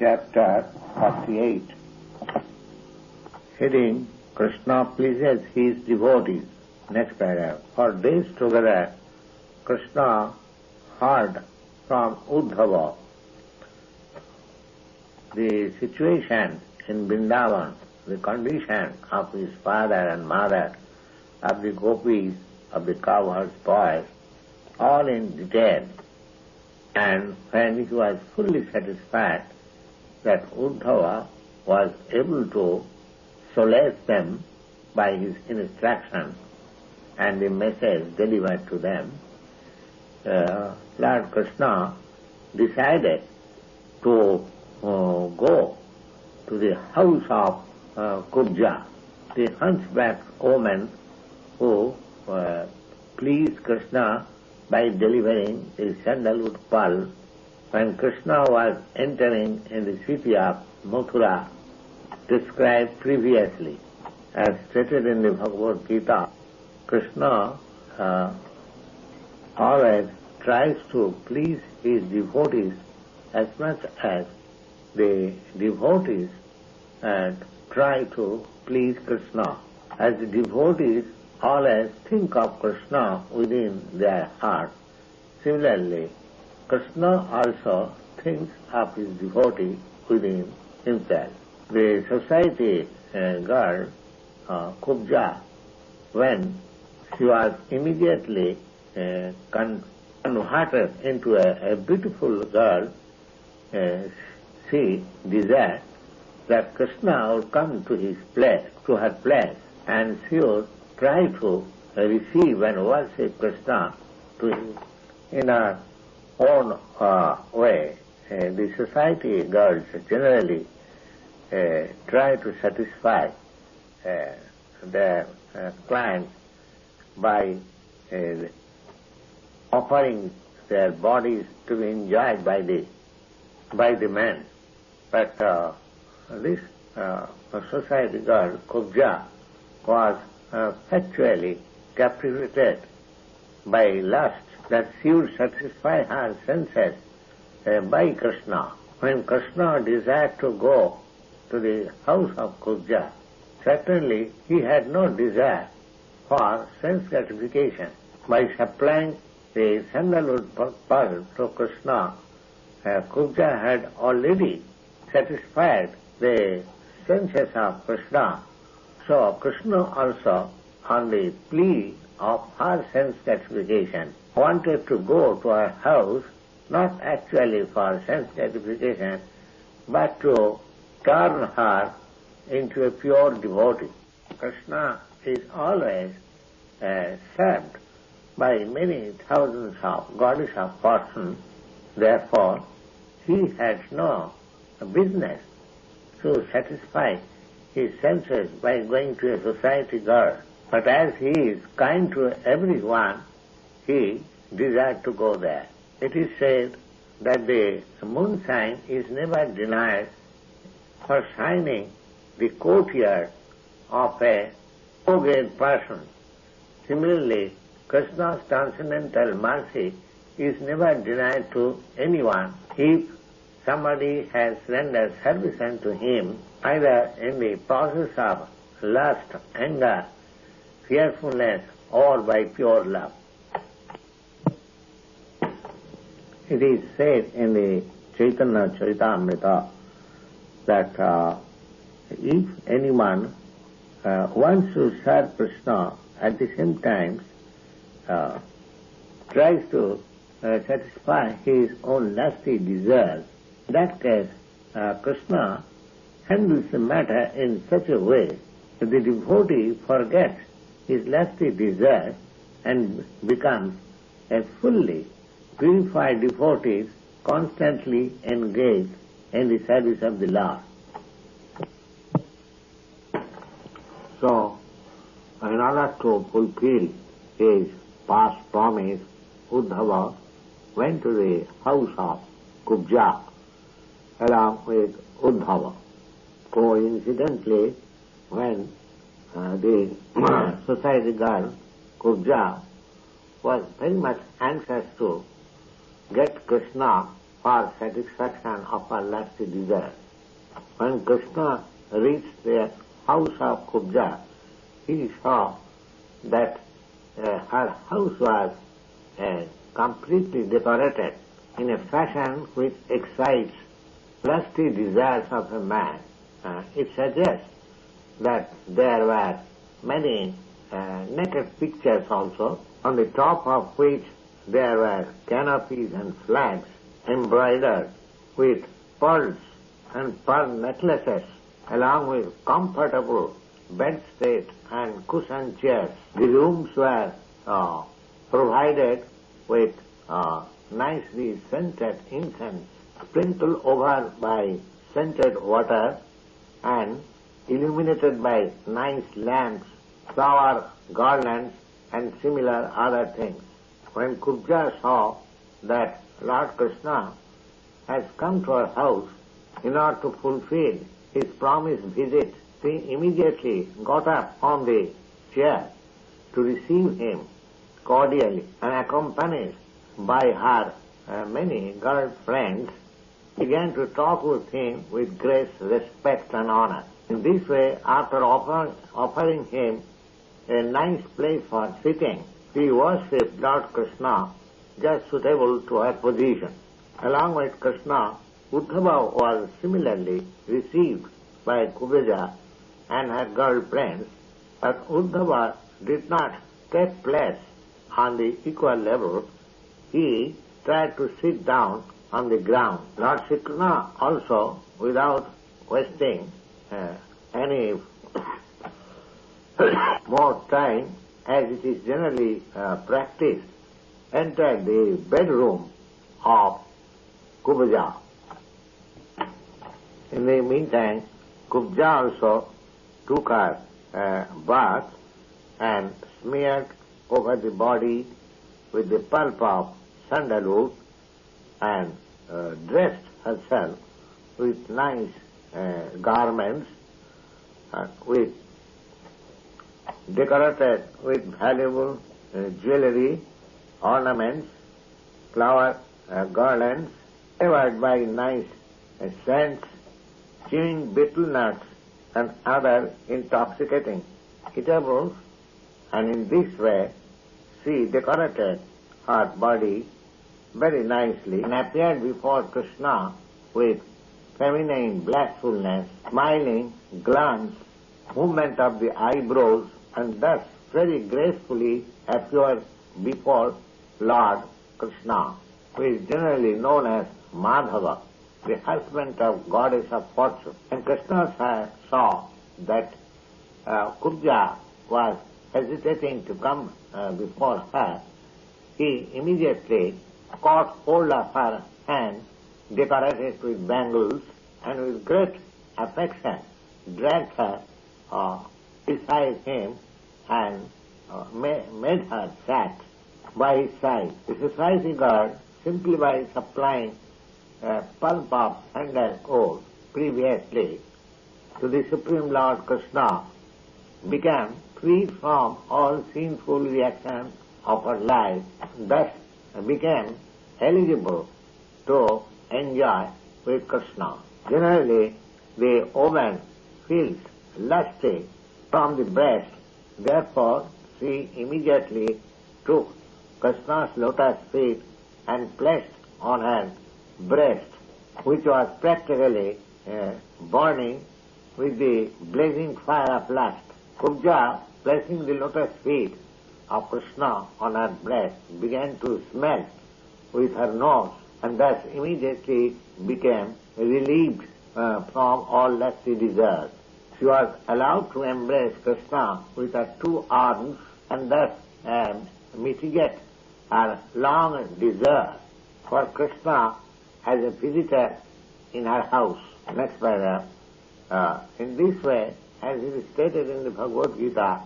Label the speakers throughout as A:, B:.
A: Chapter 48. Heading, Krishna pleases his devotees. Next paragraph. For days together, Krishna heard from Uddhava the situation in Vrindavan, the condition of his father and mother, of the gopis, of the cowherds' boys, all in detail. And when he was fully satisfied that Uddhava was able to solace them by his instruction and the message delivered to them, Lord Krishna decided to go to the house of Kubja, the hunchback woman who pleased Krishna by delivering the sandalwood pearl when Krishna was entering in the city of Mathura, described previously. As stated in the Bhagavad-gītā, Krishna always tries to please his devotees as much as the devotees try to please Krishna. As the devotees always think of Krishna within their heart, similarly, Krishna also thinks of his devotee within himself. The society girl, Kubja, when she was immediately converted into a beautiful girl, she desired that Krishna would come to his place, to her place, and she would try to receive and worship Krishna in her own way. The society girls generally try to satisfy their clients by offering their bodies to be enjoyed by the men. But this society girl, Kubja, was factually captivated by lust that she would satisfy her senses by Krishna. When Krishna desired to go to the house of Kubja, certainly he had no desire for sense gratification. By supplying the sandalwood pearl to Krishna, Kubja had already satisfied the senses of Krishna. So Krishna also, on the plea of her sense gratification, wanted to go to her house, not actually for sense gratification, but to turn her into a pure devotee. Krishna is always served by many thousands of goddess of persons. Therefore, he has no business to satisfy his senses by going to a society girl. But as he is kind to everyone, he desired to go there. It is said that the moonshine is never denied for shining the courtyard of a low-grade person. Similarly, Krishna's transcendental mercy is never denied to anyone if somebody has rendered service unto him, either in the process of lust, anger, fearfulness, or by pure love. It is said in the ЩrīCaitanyacaritāmṛta that if anyone wants to serve Krishna, at the same time tries to satisfy his own lusty desires, in that case Krishna handles the matter in such a way that the devotee forgets his lusty desires and becomes a fully purified devotee constantly engaged in the service of the Lord. So, in order to fulfill his past promise, Uddhava went to the house of Kubja along with Uddhava. Coincidentally, when the society girl Kubja was very much anxious to get Krishna for satisfaction of her lusty desire. When Krishna reached the house of Kubja, he saw that her house was completely decorated in a fashion which excites lusty desires of a man. It suggests that there were many naked pictures also, on the top of which there were canopies and flags embroidered with pearls and pearl necklaces, along with comfortable bedstead and cushion chairs. The rooms were provided with nicely scented incense, sprinkled over by scented water and illuminated by nice lamps, flower garlands and similar other things. When Kubja saw that Lord Krishna has come to her house in order to fulfill his promised visit, she immediately got up from the chair to receive him cordially, and accompanied by her many girl friends, began to talk with him with great respect and honor. In this way, after offering him a nice place for sitting, she worshipped Lord Krishna just suitable to her position. Along with Krishna, Uddhava was similarly received by Kubja and her girl friends, but Uddhava did not take place on the equal level. He tried to sit down on the ground. Lord Krishna also, without wasting any more time, as it is generally practiced, entered the bedroom of Kubja. In the meantime, Kubja also took her bath and smeared over the body with the pulp of sandalwood and dressed herself with nice garments with decorated with valuable jewelry, ornaments, flower garlands, covered by nice scents, chewing betel nuts and other intoxicating eatables, and in this way she decorated her body very nicely and appeared before Krishna with feminine blissfulness, smiling glance, movement of the eyebrows, and thus very gracefully appeared before Lord Krishna, who is generally known as Madhava, the husband of goddess of fortune. And Krishna saw that Kubja was hesitating to come before her. He immediately caught hold of her hand, decorated with bangles, and with great affection dragged her beside him and made her sat by his side. The society girl, simply by supplying pulp of sandalwood previously to the Supreme Lord Krishna, became freed from all sinful reactions of her life, thus became eligible to enjoy with Krishna. Generally, the woman feels lusty from the breast, therefore she immediately took Krishna's lotus feet and placed on her breast, which was practically burning with the blazing fire of lust. Kubja, placing the lotus feet of Krishna on her breast, began to smell with her nose, and thus immediately became relieved from all lusty desires. She was allowed to embrace Krishna with her two arms and thus mitigate her long desire for Krishna as a visitor in her house. Next paragraph. In this way, as it is stated in the Bhagavad-gītā,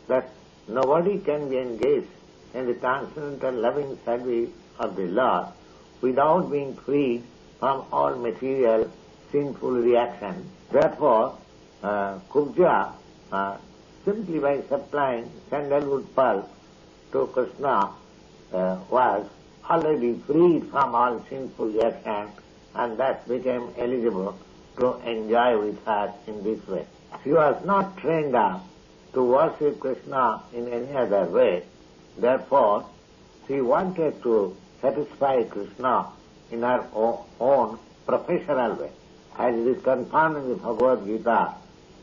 A: that nobody can be engaged in the transcendental loving service of the Lord without being freed from all material sinful reactions. Therefore, Kubja, simply by supplying sandalwood pulp to Krishna, was already freed from all sinful actions and thus became eligible to enjoy with her in this way. She was not trained up to worship Krishna in any other way. Therefore, she wanted to satisfy Krishna in her own professional way. As it is confirmed in the Bhagavad-gītā,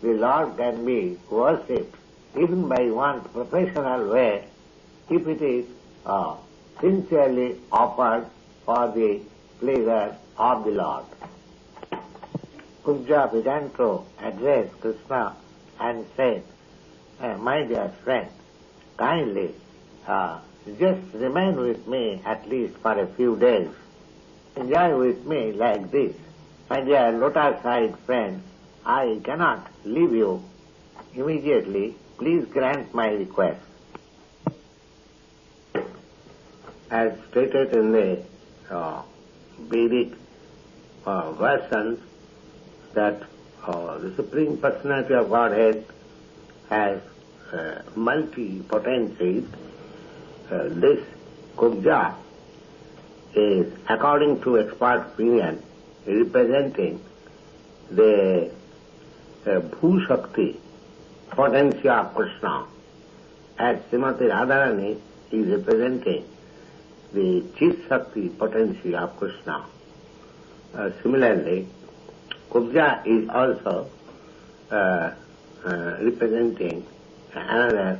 A: the Lord can be worshipped even by one's professional way if it is sincerely offered for the pleasure of the Lord. Kubja began to address Krishna and said, my dear friend, kindly just remain with me at least for a few days. Enjoy with me like this. My dear lotus-eyed friend, I cannot leave you immediately. Please grant my request. As stated in the Vedic versions, that the Supreme Personality of Godhead has multi-potencies. This Kubja is, according to expert opinion, representing the Bhu-Shakti potency of Krishna, as Srimati Radharani is representing the Chit-Shakti potency of Krishna. Similarly, Kubja is also representing another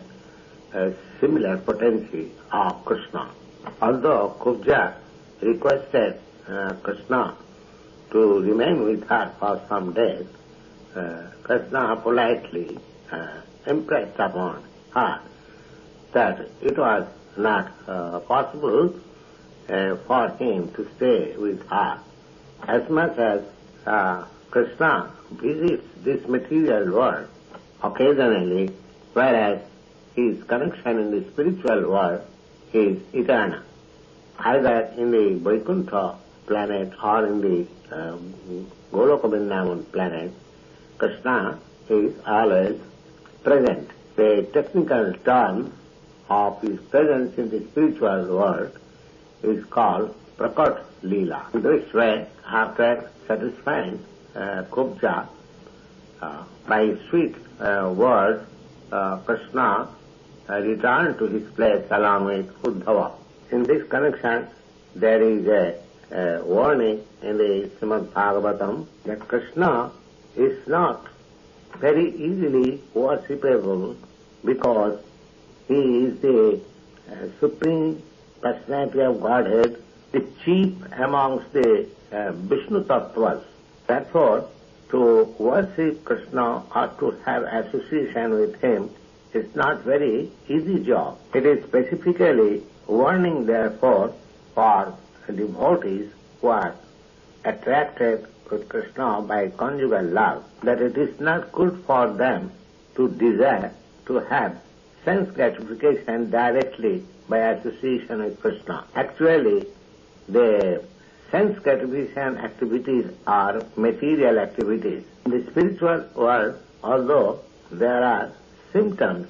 A: similar potency of Krishna. Although Kubja requested Krishna to remain with her for some days, Krishna politely impressed upon her that it was not possible for him to stay with her. As much as Krishna visits this material world occasionally, whereas his connection in the spiritual world is eternal. Either in the Vaikuntha planet or in the Goloka Vrindavan planet, Krishna is always present. The technical term of his presence in the spiritual world is called Prakat Leela. In this way, after satisfying Kubja by sweet words, Krishna returned to his place along with Uddhava. In this connection, there is a warning in the ЩrīmadBhāgavatam that Krishna is not very easily worshipable because he is the Supreme Personality of Godhead, the chief amongst the Vishnu Tattvas. Therefore, to worship Krishna or to have association with him is not very easy job. It is specifically warning, therefore, for devotees who are attracted to Krishna by conjugal love, that it is not good for them to desire to have sense gratification directly by association with Krishna. Actually, the sense gratification activities are material activities. In the spiritual world, although there are symptoms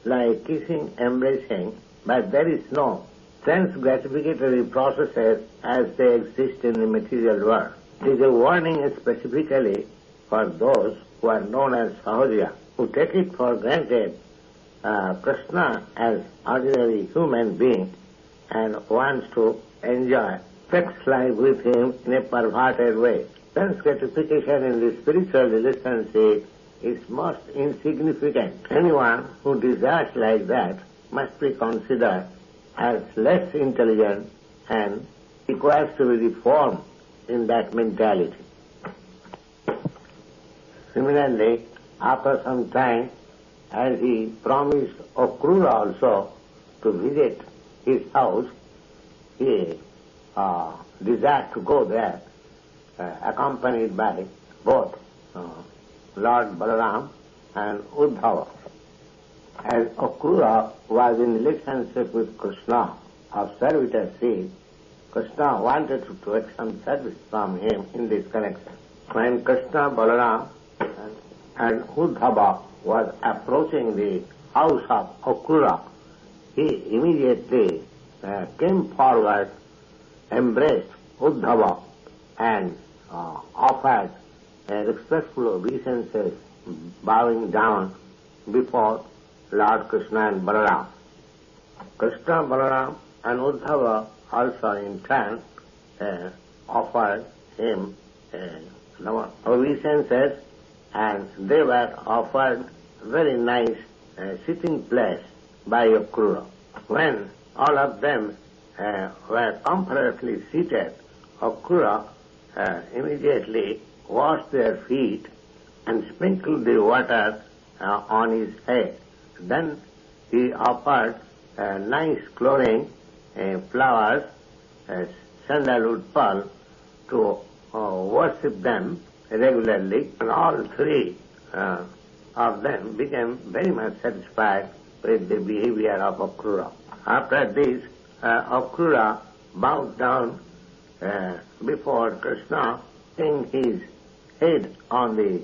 A: like kissing, embracing, but there is no sense gratificatory processes as they exist in the material world. It is a warning specifically for those who are known as Sahaja, who take it for granted Krishna as ordinary human being and wants to enjoy sex life with him in a perverted way. Sense gratification in the spiritual relationship is most insignificant. Anyone who desires like that must be considered as less intelligent and requires to be reformed in that mentality. Similarly, after some time, as he promised Akrura also to visit his house, he desired to go there, accompanied by both Lord Balaram and Uddhava. As Akrura was in relationship with Krishna of servitorship, Krishna wanted to take some service from him in this connection. When Krishna, Balaram and Uddhava was approaching the house of Akrura, he immediately came forward embraced Uddhava and offered respectful obeisances, bowing down before Lord Krishna and Balaram. Krishna, Balaram and Uddhava also in turn offered him obeisances, and they were offered very nice sitting place by Akrura. When all of them were comfortably seated, Akrura immediately washed their feet and sprinkled the water on his head. Then he offered nice clothing, flowers, sandalwood pearl to worship them regularly, and all three of them became very much satisfied with the behavior of Akrura. After this, Akrura bowed down before Krishna, putting his head on the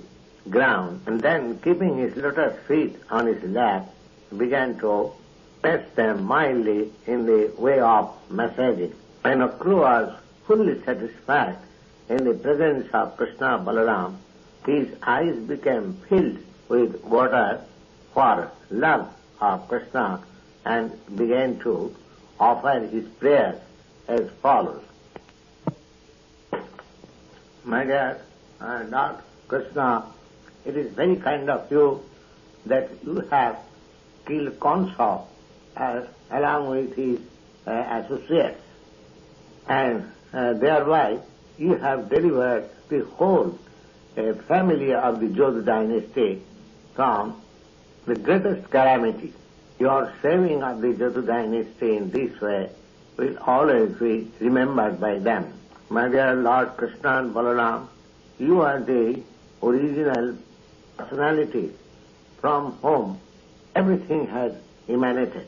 A: ground, and then keeping his lotus feet on his lap, began to press them mildly in the way of massaging. When Akrura was fully satisfied in the presence of Krishna Balaram, his eyes became filled with water for love of Krishna and began to offer his prayers as follows. My dear Lord Krishna, it is very kind of you that you have killed Kansa along with his associates, and thereby you have delivered the whole family of the Jodha dynasty from the greatest calamity. Your saving of the Jodha dynasty in this way will always be remembered by them. My dear Lord Krishna and Balaram, you are the original personality from whom everything has emanated.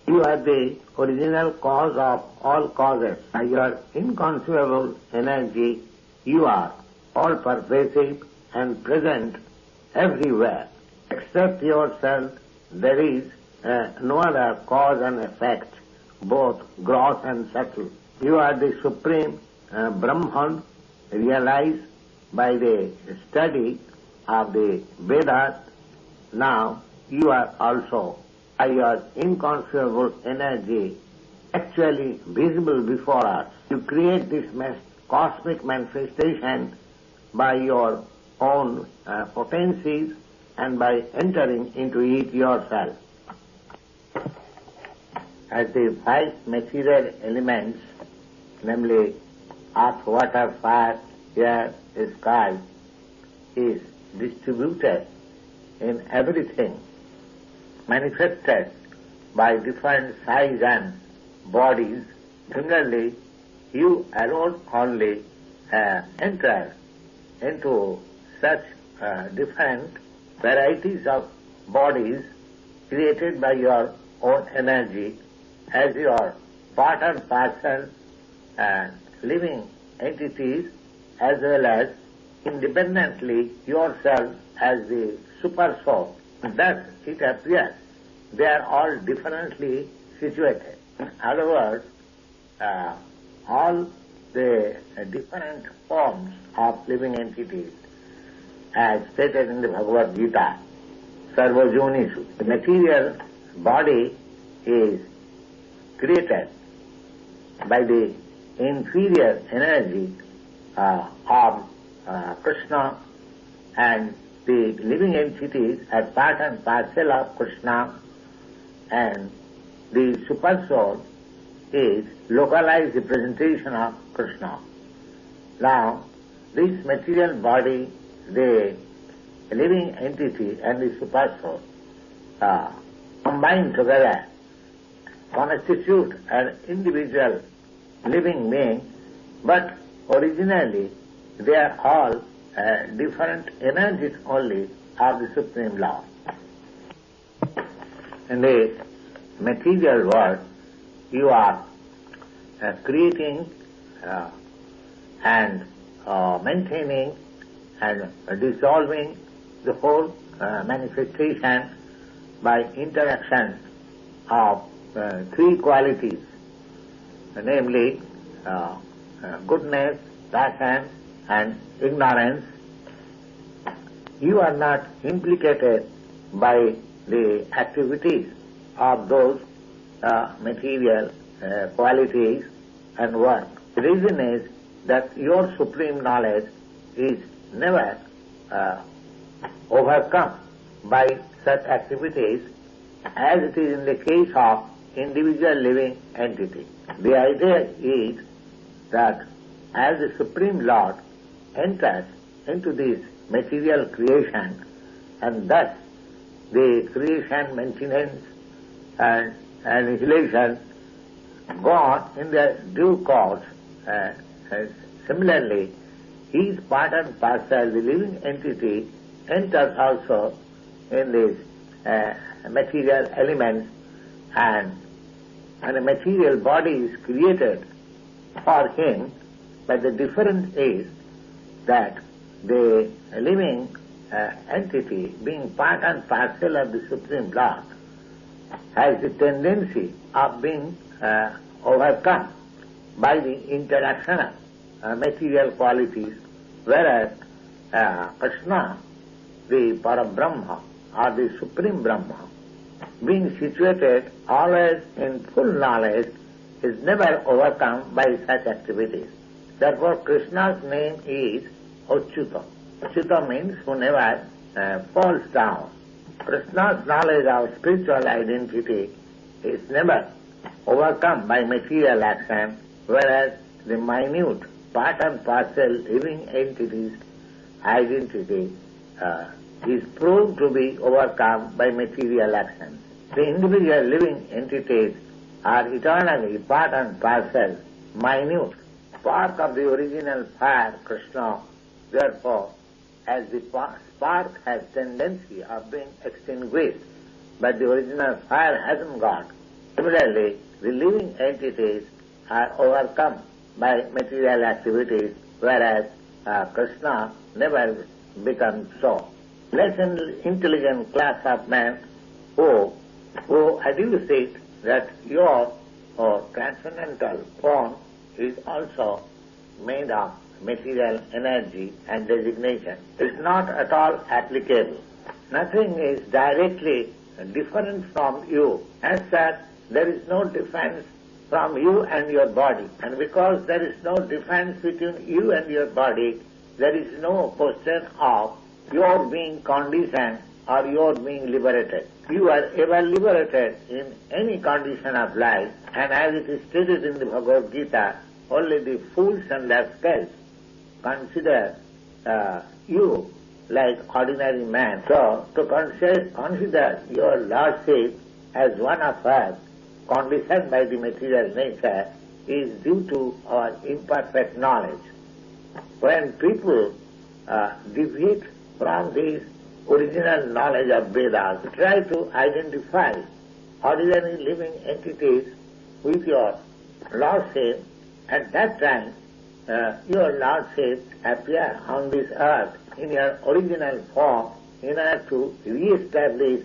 A: You are the original cause of all causes. By your inconceivable energy, you are all-pervasive and present everywhere. Except yourself, there is no other cause and effect, both gross and subtle. You are the supreme Brahman, realized by the study of the Vedas. Now you are also, by your inconceivable energy, actually visible before us. You create this cosmic manifestation by your own potencies and by entering into it yourself. As the five material elements, namely earth, water, fire, air, sky, is distributed in everything, manifested by different size and bodies, similarly, you alone only enter into such different varieties of bodies created by your own energy as your part and parcel living entities, as well as independently yourself as the super soul. Thus it appears they are all differently situated. In other words, all the different forms of living entities, as stated in the Bhagavad-gītā, sarvajonishu. The material body is created by the inferior energy of Krishna, and the living entities are part and parcel of Krishna, and the super soul is localized representation of Krishna. Now, this material body, the living entity and the super soul combined together constitute an individual living being, but originally they are all different energies only of the Supreme Lord. In the material world, you are creating and maintaining and dissolving the whole manifestation by interaction of three qualities, namely goodness, passion and ignorance. You are not implicated by the activities of those material qualities and work. The reason is that your supreme knowledge is never overcome by such activities as it is in the case of individual living entity. The idea is that as the Supreme Lord enters into this material creation, and thus the creation, maintenance and annihilation go on in their due course. Similarly, he is part and parcel, the living entity enters also in these material elements, and a material body is created for him, but the difference is that the living entity, being part and parcel of the Supreme Lord, has the tendency of being overcome by the interaction of material qualities, whereas Krishna, the Parabrahma or the Supreme Brahma, being situated always in full knowledge, is never overcome by such activities. Therefore Krishna's name is Achyuta. Achyuta means who never falls down. Krishna's knowledge of spiritual identity is never overcome by material action, whereas the minute part and parcel living entity's identity is proved to be overcome by material action. The individual living entities are eternally part and parcel, minute, spark of the original fire, Krishna. Therefore, as the spark has tendency of being extinguished, but the original fire hasn't got, similarly, the living entities are overcome by material activities, whereas Krishna never becomes so. Less intelligent class of men who adduce it that your transcendental form is also made of material energy and designation, is not at all applicable. Nothing is directly different from you. As such, there is no difference from you and your body. And because there is no difference between you and your body, there is no question of your being conditioned or your being liberated. You are ever liberated in any condition of life, and as it is stated in the Bhagavad-gītā, only the fools and rascals consider you like ordinary man. So, to consider your lordship as one of us, conditioned by the material nature, is due to our imperfect knowledge. When people deviate from this original knowledge of Vedas, try to identify ordinary living entities with your lordship, at that time your lordship appear on this earth in your original form in order to re-establish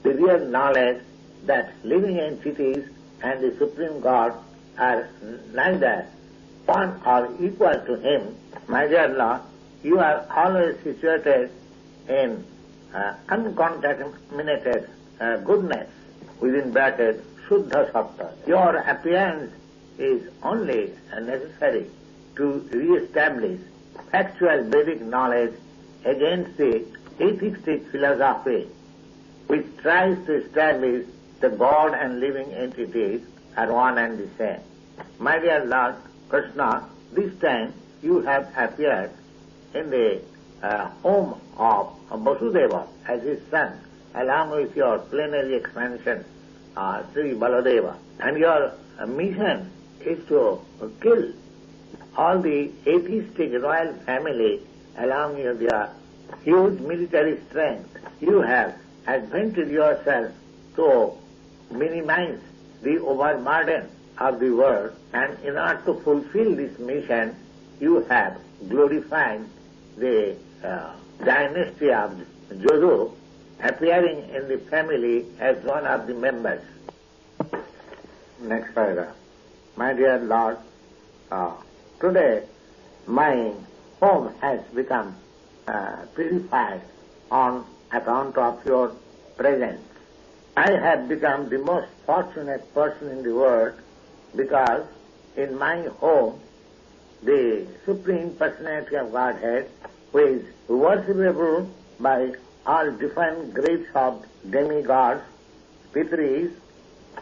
A: the real knowledge that living entities and the Supreme God are neither one or equal to Him. My dear Lord, you are always situated in uncontaminated goodness, within bracket, Shuddha Sattva. Your appearance is only necessary to re-establish factual Vedic knowledge against the atheistic philosophy which tries to establish the God and living entities are one and the same. My dear Lord Krishna, this time you have appeared in the home of Vasudeva as his son, along with your plenary expansion, Sri Baladeva. And your mission is to kill all the atheistic royal family along with their huge military strength. You have adventured yourself to minimize the overburden of the world, and in order to fulfill this mission, you have glorified the dynasty of Jodu, appearing in the family as one of the members. Next paragraph. My dear Lord Today, my home has become purified on account of your presence. I have become the most fortunate person in the world because in my home, the Supreme Personality of Godhead, who is worshipable by all different grades of demigods, pitris,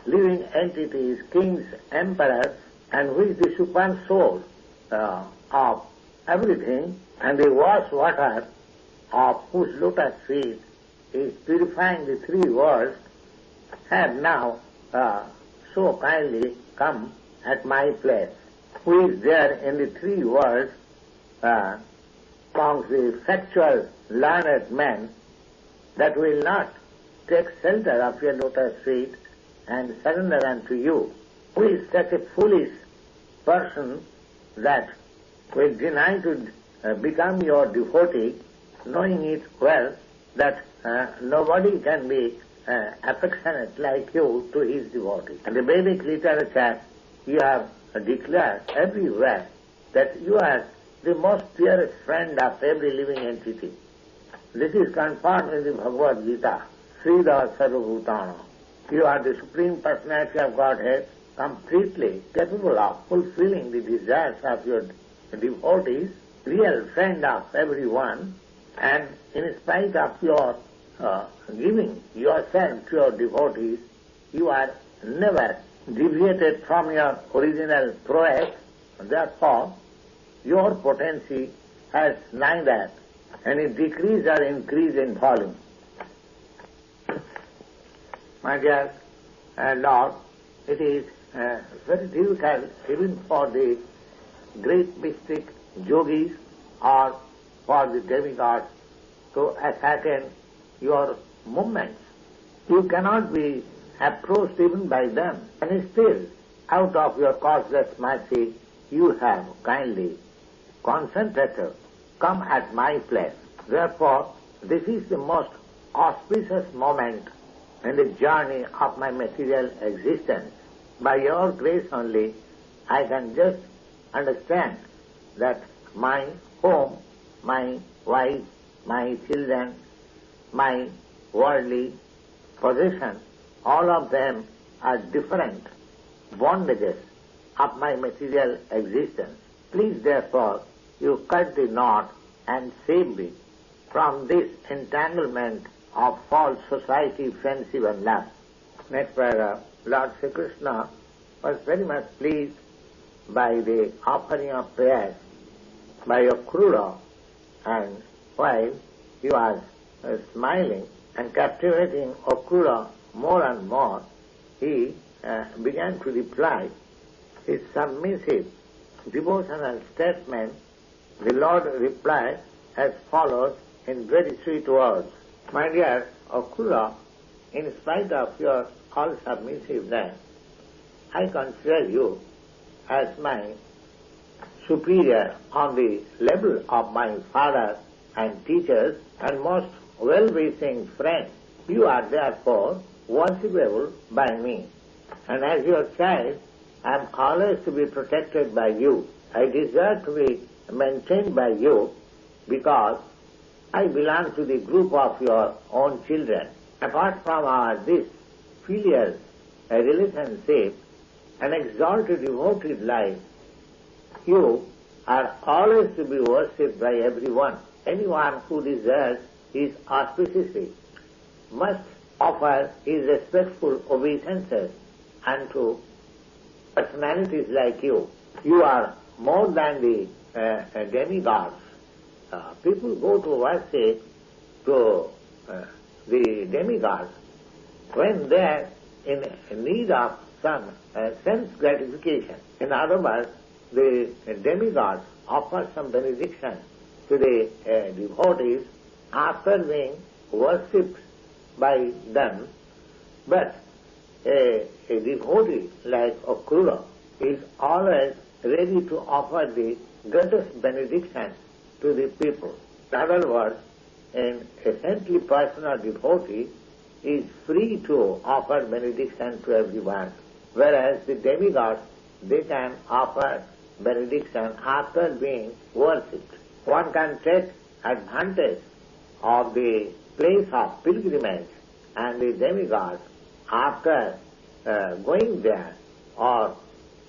A: living entities, kings, emperors, and who is the super soul of everything, and the wash water of whose lotus feet is purifying the three worlds, have now so kindly come at my place. Who is there in the three worlds amongst the factual learned men that will not take shelter of your lotus feet and surrender unto you? Who is such a foolish person that will deny to become your devotee, knowing it well that nobody can be affectionate like you to his devotee? And the Vedic literature, you have declared everywhere that you are the most dearest friend of every living entity. This is confirmed in the Bhagavad-gītā, Sridhar Sarvabhutana. You are the Supreme Personality of Godhead, completely capable of fulfilling the desires of your devotees, real friend of everyone, and in spite of your giving yourself to your devotees, you are never deviated from your original prowess. Therefore, your potency has neither any decrease or increase in volume. My dear Lord, it is very difficult even for the great mystic yogis or for the demigods to ascertain your movements. You cannot be approached even by them, and still, out of your causeless mercy, you have kindly concentrated, come at my place. Therefore, this is the most auspicious moment in the journey of my material existence. By your grace only, I can just understand that my home, my wife, my children, my worldly possession, all of them are different bondages of my material existence. Please, therefore, you cut the knot and save me from this entanglement of false society, friendship and love. Next paragraph. Lord Sri Krishna was very much pleased by the offering of prayers by Akrura, and while he was smiling and captivating Akrura more and more, he began to reply his submissive devotional statement. The Lord replied as follows in very sweet words. My dear Akrura, in spite of your all submissiveness, I consider you as my superior on the level of my father and teachers and most well-wishing friend. You are therefore worshipable by me, and as your child, I am always to be protected by you. I desire to be maintained by you because I belong to the group of your own children. Apart from this filial relationship, an exalted devoted life, you are always to be worshipped by everyone. Anyone who desires his auspiciously must offer his respectful obeisances unto personalities like you. You are more than the demigods. People go to worship to the demigods when they are in need of some sense gratification. In other words, the demigods offer some benediction to the devotees after being worshipped by them, but a devotee like Akrura is always ready to offer the greatest benediction to the people. In other words, a saintly person or devotee is free to offer benediction to everyone, whereas the demigods, they can offer benediction after being worshipped. One can take advantage of the place of pilgrimage and the demigods after going there or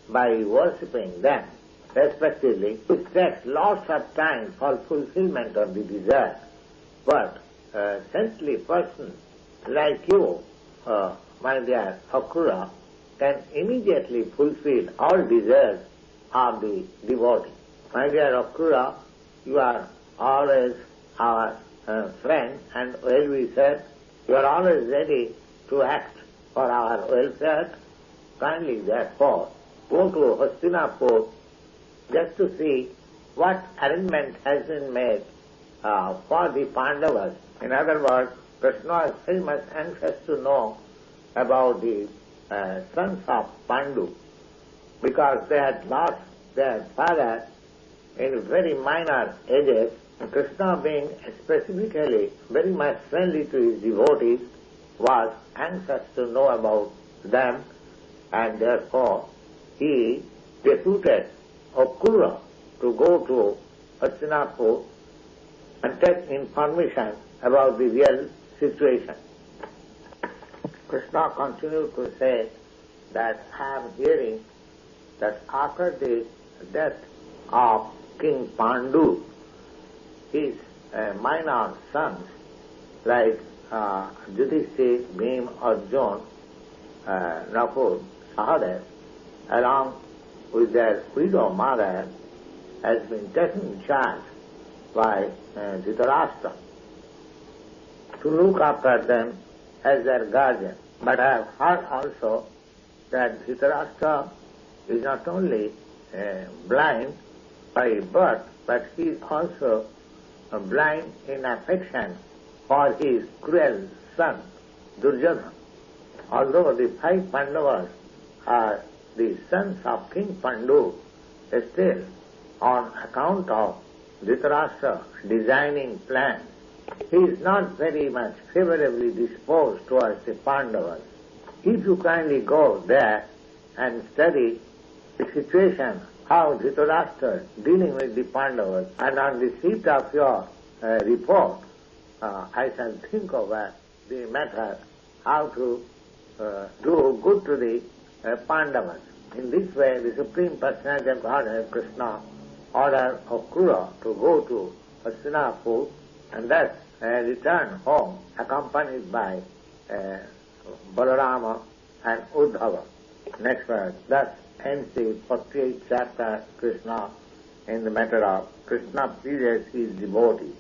A: by worshipping them, respectively. It takes lots of time for fulfillment of the desire. But a saintly person like you, my dear Akura, can immediately fulfill all desires of the devotee. My dear Akura, you are always our friend and well-wisher. You are always ready to act for our welfare. Kindly, therefore, go to Hastinapur just to see what arrangement has been made for the Pandavas. In other words, Krishna is very much anxious to know about the sons of Pandu, because they had lost their father in very minor ages. Krishna, being specifically very much friendly to his devotees, was anxious to know about them, and therefore he deputed Akura to go to Hastinapur and take information about the real situation. Krishna continued to say that I am hearing that after the death of King Pandu, his minor sons like Yudhishthira, Bhima, Arjuna, Nakul, Sahadev, along with their widow mother, has been taken in charge by Dhritarashtra to look after them as their guardian. But I have heard also that Dhritarashtra is not only blind by birth, but he is also blind in affection for his cruel son, Duryodhana. Although the 5 Pandavas are the sons of King Pandu, still on account of Dhritarashtra designing plans, he is not very much favorably disposed towards the Pandavas. If you kindly go there and study the situation, how Dhritarashtra dealing with the Pandavas, and on the receipt of your report, I shall think over the matter how to do good to the Pandavas. In this way, the Supreme Personality of Godhead, Krishna, ordered Akura to go to Hastinapur and thus return home accompanied by Balarama and Uddhava. Next verse. Thus ends the 48th chapter, Krishna, in the matter of Krishna pleases his devotees.